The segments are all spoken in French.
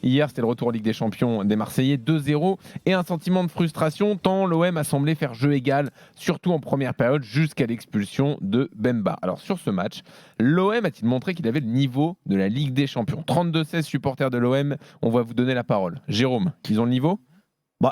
Hier, c'était le retour en Ligue des Champions des Marseillais, 2-0 et un sentiment de frustration tant l'OM a semblé faire jeu égal, surtout en première période jusqu'à l'expulsion de Bemba. Alors sur ce match, l'OM a-t-il montré qu'il avait le niveau de la Ligue des Champions? 32-16 supporters de l'OM, on va vous donner la parole. Jérôme, ils ont le niveau?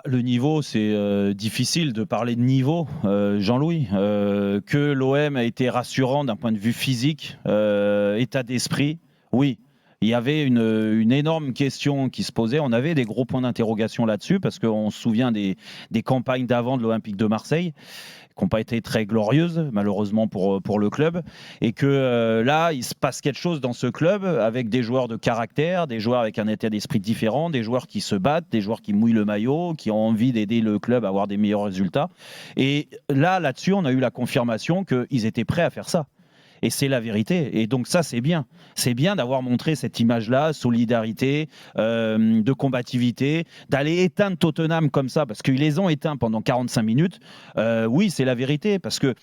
Le niveau, c'est difficile de parler de niveau, Jean-Louis. Que l'OM a été rassurant d'un point de vue physique, état d'esprit, oui. Il y avait une énorme question qui se posait. On avait des gros points d'interrogation là-dessus parce qu'on se souvient des campagnes d'avant de l'Olympique de Marseille qui n'ont pas été très glorieuses, malheureusement pour le club. Et que là, il se passe quelque chose dans ce club avec des joueurs de caractère, des joueurs avec un état d'esprit différent, des joueurs qui se battent, des joueurs qui mouillent le maillot, qui ont envie d'aider le club à avoir des meilleurs résultats. Et là-dessus, on a eu la confirmation qu'ils étaient prêts à faire ça. Et c'est la vérité. Et donc ça, c'est bien. C'est bien d'avoir montré cette image-là, solidarité, de combativité, d'aller éteindre Tottenham comme ça, parce qu'ils les ont éteints pendant 45 minutes. Oui, c'est la vérité, parce que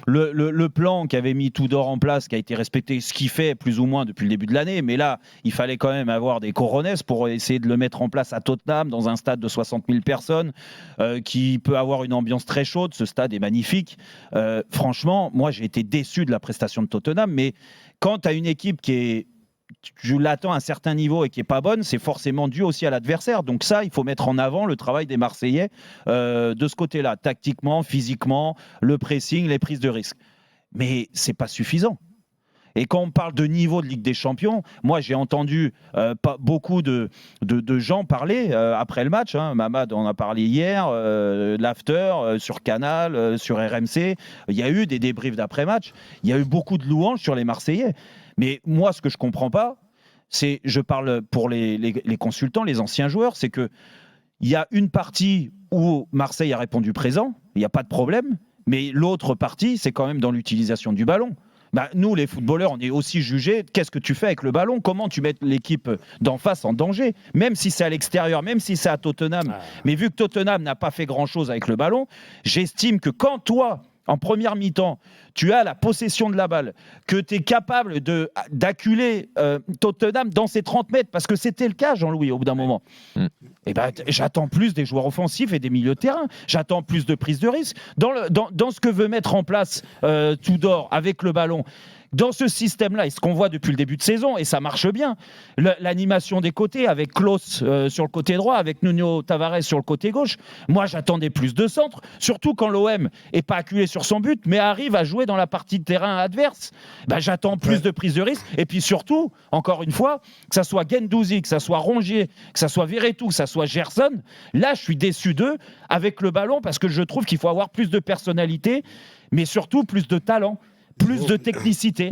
le plan qu'avait mis Tudor en place, qui a été respecté, ce qu'il fait plus ou moins depuis le début de l'année, mais là, il fallait quand même avoir des coronets pour essayer de le mettre en place à Tottenham, dans un stade de 60 000 personnes, qui peut avoir une ambiance très chaude. Ce stade est magnifique. Franchement, moi, j'ai été déçu de la prestation de Tottenham, mais quand tu as une équipe je l'attends à un certain niveau et qui n'est pas bonne, c'est forcément dû aussi à l'adversaire. Donc ça, il faut mettre en avant le travail des Marseillais de ce côté-là, tactiquement, physiquement, le pressing, les prises de risque. Mais c'est pas suffisant. Et quand on parle de niveau de Ligue des Champions, moi j'ai entendu beaucoup de gens parler après le match. Mamad en a parlé hier, l'after sur Canal, sur RMC. Il y a eu des débriefs d'après-match. Il y a eu beaucoup de louanges sur les Marseillais. Mais moi, ce que je comprends pas, je parle pour les consultants, les anciens joueurs, c'est que il y a une partie où Marseille a répondu présent, il n'y a pas de problème. Mais l'autre partie, c'est quand même dans l'utilisation du ballon. Nous, les footballeurs, on est aussi jugés. Qu'est-ce que tu fais avec le ballon? Comment tu mets l'équipe d'en face en danger? Même si c'est à l'extérieur, même si c'est à Tottenham. Mais vu que Tottenham n'a pas fait grand-chose avec le ballon, j'estime que quand toi, en première mi-temps, tu as la possession de la balle, que tu es capable d'acculer Tottenham dans ses 30 mètres, parce que c'était le cas, Jean-Louis, au bout d'un moment. J'attends plus des joueurs offensifs et des milieux de terrain. J'attends plus de prise de risque. Dans ce que veut mettre en place Tudor avec le ballon, dans ce système-là, et ce qu'on voit depuis le début de saison, et ça marche bien, l'animation des côtés, avec Klose sur le côté droit, avec Nuno Tavares sur le côté gauche, moi j'attendais plus de centres, surtout quand l'OM n'est pas acculé sur son but, mais arrive à jouer dans la partie de terrain adverse. J'attends plus de prise de risque, et puis surtout, encore une fois, que ça soit Guendouzi, que ça soit Rongier, que ça soit Verretou, que ça soit Gerson, là je suis déçu d'eux avec le ballon, parce que je trouve qu'il faut avoir plus de personnalité, mais surtout plus de talent, plus de technicité.